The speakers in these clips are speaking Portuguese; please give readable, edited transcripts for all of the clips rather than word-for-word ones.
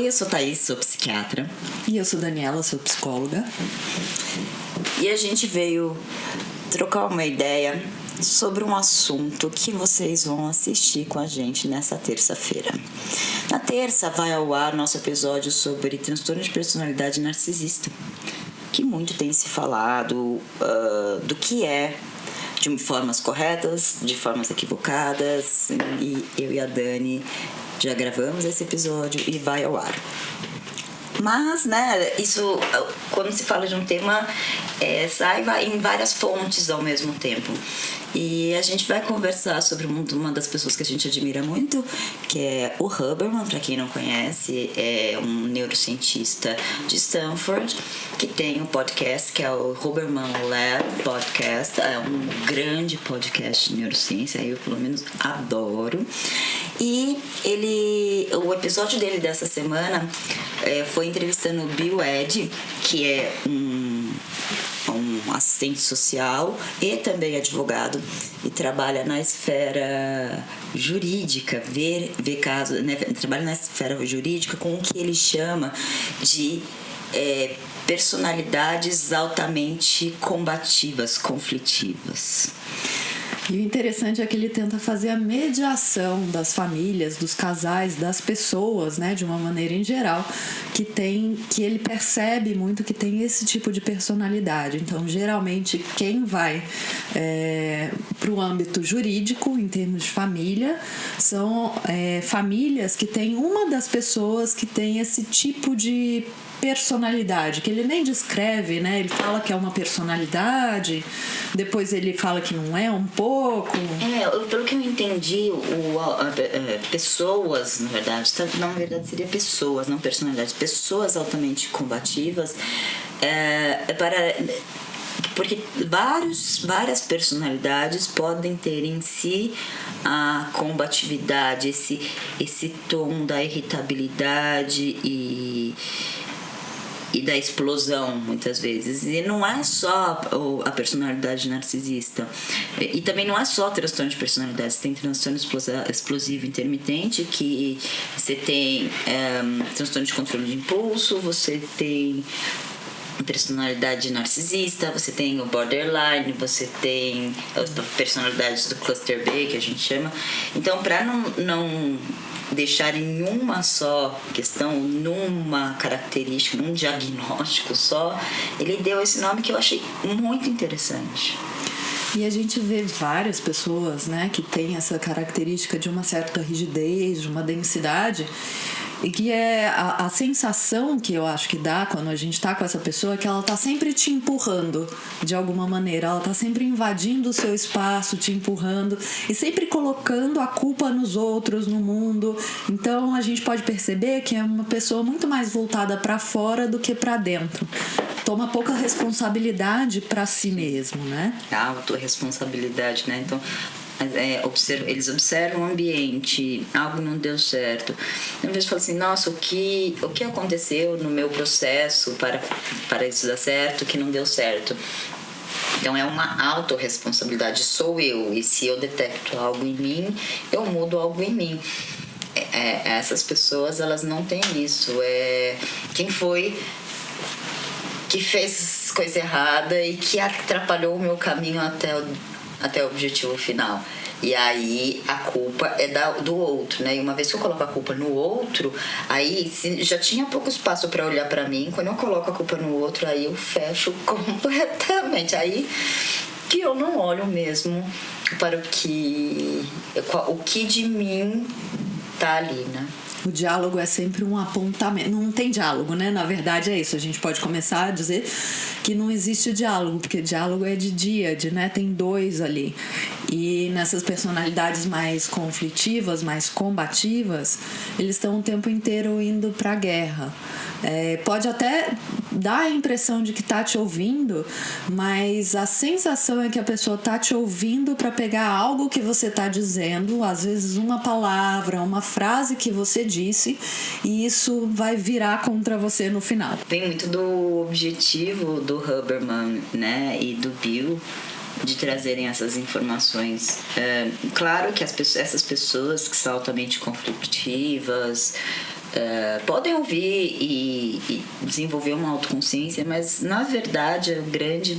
Oi, eu sou Thaís, sou psiquiatra. E eu sou Daniela, sou psicóloga. E a gente veio trocar uma ideia sobre um assunto que vocês vão assistir com a gente nessa terça-feira. Na terça vai ao ar nosso episódio sobre transtorno de personalidade narcisista, que muito tem se falado do que é, de formas corretas, de formas equivocadas, e eu e a Dani já gravamos esse episódio e vai ao ar. Mas, né, isso, quando se fala de um tema, vai em várias fontes ao mesmo tempo. E a gente vai conversar sobre uma das pessoas que a gente admira muito, que é o Huberman. Para quem não conhece, é um neurocientista de Stanford, que tem um podcast, que é o Huberman Lab Podcast. É um grande podcast de neurociência, eu pelo menos adoro. E o episódio dele dessa semana foi entrevistando o Bill Ed, que é um assistente social e também advogado, e trabalha na esfera jurídica, vê casos, né, trabalha na esfera jurídica com o que ele chama de personalidades altamente combativas, conflitivas. E o interessante é que ele tenta fazer a mediação das famílias, dos casais, das pessoas, né, de uma maneira em geral, que ele percebe muito que tem esse tipo de personalidade. Então, geralmente, quem vai para o âmbito jurídico, em termos de família, são famílias que têm uma das pessoas que tem esse tipo de personalidade, que ele nem descreve, né? Ele fala que é uma personalidade, depois ele fala que não é, um pouco. Pelo que eu entendi, pessoas, na verdade seria pessoas, não personalidades, pessoas altamente combativas, porque várias personalidades podem ter em si a combatividade, esse tom da irritabilidade e da explosão, muitas vezes. E não é só a personalidade narcisista. E também não é só transtorno de personalidade. Você tem transtorno explosivo intermitente, que você tem transtorno de controle de impulso, você tem personalidade narcisista, você tem o borderline, você tem as personalidades do cluster B, que a gente chama. Então, para não deixar em uma só questão, numa característica, num diagnóstico só, ele deu esse nome que eu achei muito interessante. E a gente vê várias pessoas, né, que têm essa característica de uma certa rigidez, de uma densidade, e que é a sensação que eu acho que dá quando a gente tá com essa pessoa, é que ela tá sempre te empurrando de alguma maneira, ela tá sempre invadindo o seu espaço, te empurrando e sempre colocando a culpa nos outros, no mundo. Então a gente pode perceber que é uma pessoa muito mais voltada para fora do que para dentro. Toma pouca responsabilidade para si mesmo, né? A autorresponsabilidade, né? Então eles observam o ambiente, algo não deu certo. Às vezes falam assim, nossa, o que aconteceu no meu processo para isso dar certo, que não deu certo. Então é uma autorresponsabilidade, sou eu, e se eu detecto algo em mim, eu mudo algo em mim. Essas pessoas, elas não têm isso. Quem foi que fez coisa errada e que atrapalhou o meu caminho até o objetivo final. E aí a culpa é do outro, né? E uma vez que eu coloco a culpa no outro, aí já tinha pouco espaço para olhar para mim. Quando eu coloco a culpa no outro, aí eu fecho completamente. Aí que eu não olho mesmo para o que de mim tá ali, né? O diálogo é sempre um apontamento. Não tem diálogo, né? Na verdade é isso. A gente pode começar a dizer que não existe diálogo, porque diálogo é de díade, né? Tem dois ali. E nessas personalidades mais conflitivas, mais combativas, eles estão o tempo inteiro indo pra guerra. Pode até dar a impressão de que tá te ouvindo, mas a sensação é que a pessoa tá te ouvindo para pegar algo que você tá dizendo, às vezes uma palavra, uma frase que você disse, e isso vai virar contra você no final. Vem muito do objetivo do Huberman, né, e do Bill, de trazerem essas informações. Claro que essas pessoas que são altamente conflitivas, podem ouvir e desenvolver uma autoconsciência, mas na verdade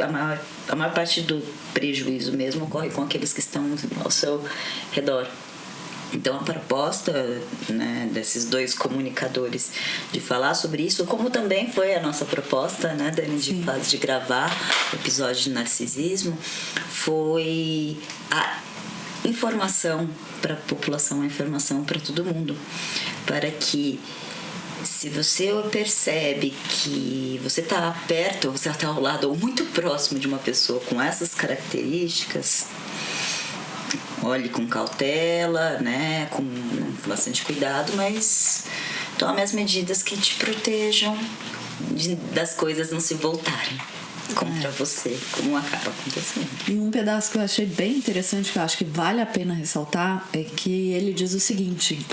a maior parte do prejuízo mesmo ocorre com aqueles que estão ao seu redor. Então a proposta, né, desses dois comunicadores de falar sobre isso, como também foi a nossa proposta, né, Dani, de gravar o episódio de narcisismo, foi a informação para a população, a informação para todo mundo, para que, se você percebe que você está perto, você está ao lado ou muito próximo de uma pessoa com essas características, olhe com cautela, né, com bastante cuidado, mas tome as medidas que te protejam das coisas não se voltarem contra você, como acaba acontecendo. E um pedaço que eu achei bem interessante, que eu acho que vale a pena ressaltar, é que ele diz o seguinte,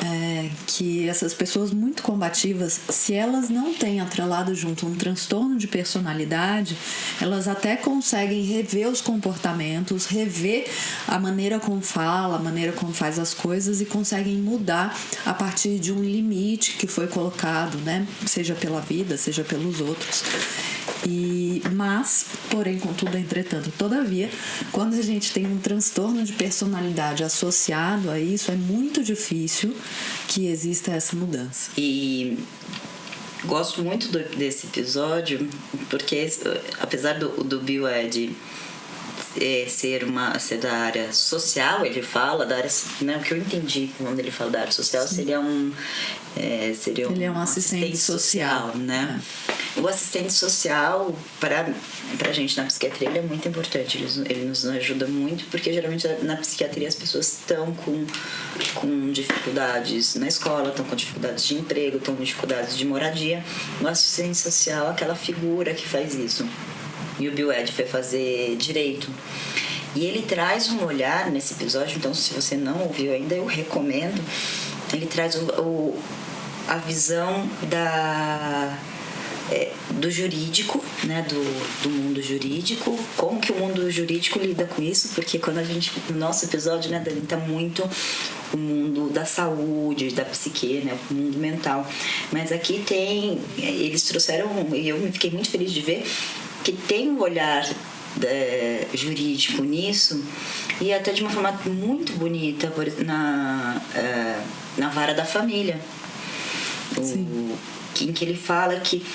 que essas pessoas muito combativas, se elas não têm atrelado junto um transtorno de personalidade, elas até conseguem rever os comportamentos, rever a maneira como fala, a maneira como faz as coisas, e conseguem mudar a partir de um limite que foi colocado, né? Seja pela vida, seja pelos outros. Mas, porém, contudo, entretanto, todavia, quando a gente tem um transtorno de personalidade associado a isso, é muito difícil que exista essa mudança. E gosto muito desse episódio, porque apesar do Bill Ed ser da área social, ele fala da área, né, o que eu entendi quando ele fala da área social, seria ele é um assistente social, né? O assistente social, para a gente na psiquiatria, ele é muito importante, ele nos ajuda muito, porque geralmente na psiquiatria as pessoas estão com dificuldades na escola, estão com dificuldades de emprego, estão com dificuldades de moradia. O assistente social é aquela figura que faz isso. E o Bill Ed foi fazer direito. E ele traz um olhar nesse episódio, então se você não ouviu ainda, eu recomendo. Ele traz a visão do jurídico, né, do mundo jurídico, como que o mundo jurídico lida com isso, porque quando no nosso episódio, né, Dani, tá muito o mundo da saúde, da psique, né, o mundo mental. Mas aqui eles trouxeram, e eu me fiquei muito feliz de ver, que tem um olhar jurídico nisso, e até de uma forma muito bonita na vara da família, em que ele fala que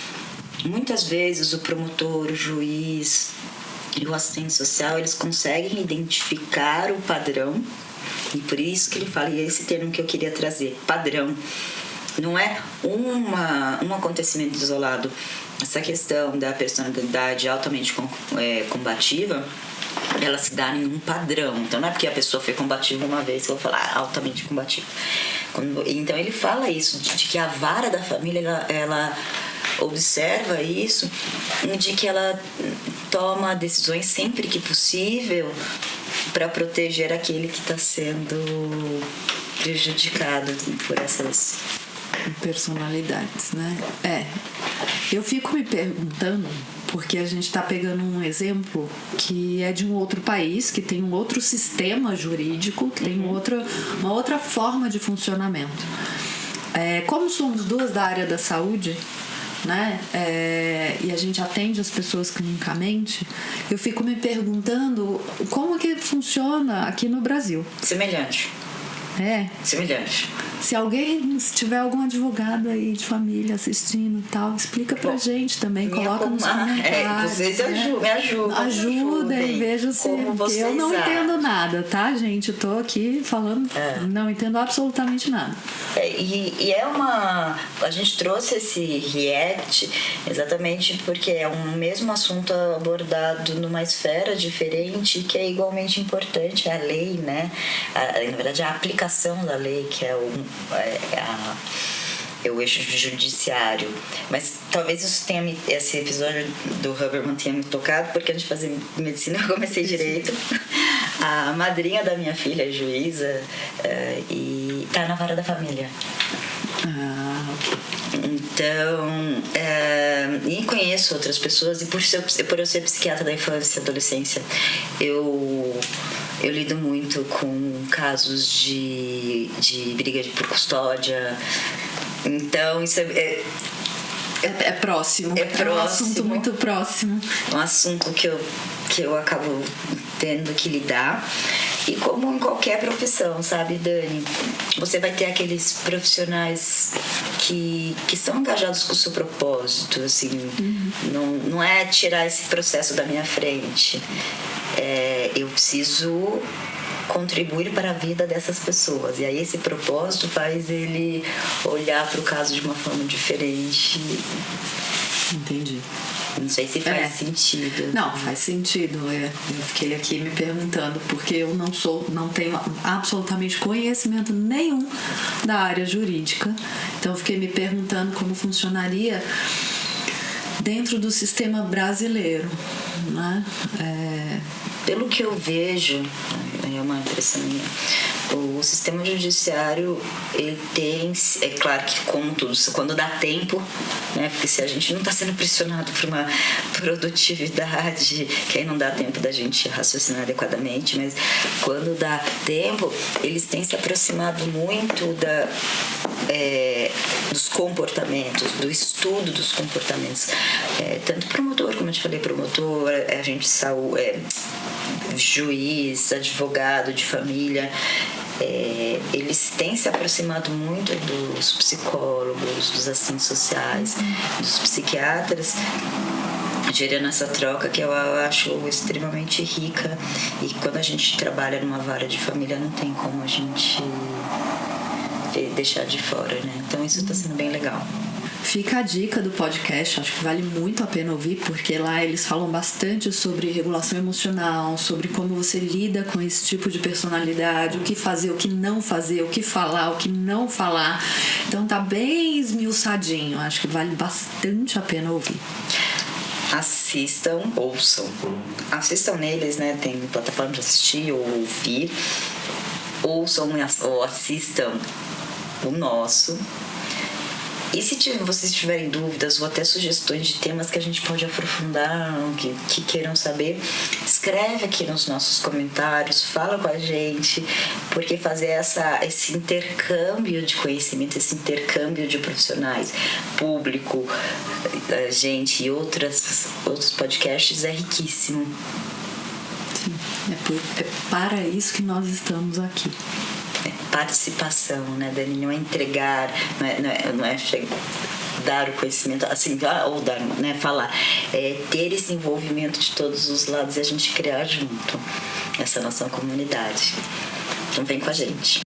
muitas vezes o promotor, o juiz e o assistente social, eles conseguem identificar o padrão, e por isso que ele fala, e é esse termo que eu queria trazer, padrão. Não é um acontecimento isolado. Essa questão da personalidade altamente combativa, ela se dá em um padrão. Então não é porque a pessoa foi combativa uma vez que eu vou falar altamente combativa. Então ele fala isso, de que a vara da família, ela observa isso, de que ela toma decisões sempre que possível para proteger aquele que está sendo prejudicado por essas personalidades, né? Eu fico me perguntando, porque a gente está pegando um exemplo que é de um outro país, que tem um outro sistema jurídico, que tem uma outra forma de funcionamento. Como somos duas da área da saúde, né? E a gente atende as pessoas clinicamente, eu fico me perguntando como que funciona aqui no Brasil. Semelhante. Semelhante. Se tiver algum advogado aí de família assistindo e tal, explica pra gente também, coloca nos comentários. Vocês me ajudam. Ajudem, veja se eu não entendo nada, tá, gente? Eu tô aqui falando, não entendo absolutamente nada. A gente trouxe esse react exatamente porque é um mesmo assunto abordado numa esfera diferente, que é igualmente importante, a lei, né? Na verdade, a aplicação da lei, que é o eixo judiciário. Mas talvez esse episódio do Huberman tenha me tocado, porque antes de fazer medicina eu comecei direito. A madrinha da minha filha é juíza e tá na vara da família. Então, e conheço outras pessoas, e por eu ser psiquiatra da infância e adolescência, eu lido muito com casos de briga por custódia, Então, isso É próximo. É um assunto muito próximo. Um assunto que eu acabo tendo que lidar. E como em qualquer profissão, sabe, Dani? Você vai ter aqueles profissionais que estão engajados com o seu propósito, assim. Não é tirar esse processo da minha frente. Eu preciso contribuir para a vida dessas pessoas. E aí esse propósito faz ele olhar para o caso de uma forma diferente. Entendi. Não sei se faz sentido. Não, faz sentido. Eu fiquei aqui me perguntando, porque eu não tenho absolutamente conhecimento nenhum da área jurídica. Então eu fiquei me perguntando como funcionaria dentro do sistema brasileiro, né? Pelo que eu vejo, é uma impressão minha, o sistema judiciário, ele tem, é claro que como tudo, quando dá tempo, né, porque se a gente não está sendo pressionado por uma produtividade, que aí não dá tempo da gente raciocinar adequadamente, mas quando dá tempo, eles têm se aproximado muito dos comportamentos, do estudo dos comportamentos, tanto promotor, como eu te falei, promotor, agente de saúde, juiz, advogado de família, eles têm se aproximado muito dos psicólogos, dos assistentes sociais, dos psiquiatras, gerando essa troca que eu acho extremamente rica. E quando a gente trabalha numa vara de família, não tem como a gente deixar de fora, né? Então isso está sendo bem legal. Fica a dica do podcast, acho que vale muito a pena ouvir, porque lá eles falam bastante sobre regulação emocional, sobre como você lida com esse tipo de personalidade, o que fazer, o que não fazer, o que falar, o que não falar. Então tá bem esmiuçadinho, acho que vale bastante a pena ouvir. Assistam, ouçam. Assistam neles, né? Tem plataforma de assistir ou ouvir. Ouçam ou assistam o nosso. E se vocês tiverem dúvidas ou até sugestões de temas que a gente pode aprofundar, que queiram saber, escreve aqui nos nossos comentários, fala com a gente, porque fazer esse intercâmbio de conhecimento, esse intercâmbio de profissionais, público, gente e outros podcasts é riquíssimo. Sim, é para isso que nós estamos aqui. Participação, né, Dani? Não é entregar, não é dar o conhecimento assim, ou dar, né, falar, é ter esse envolvimento de todos os lados e a gente criar junto essa nossa comunidade. Então vem com a gente.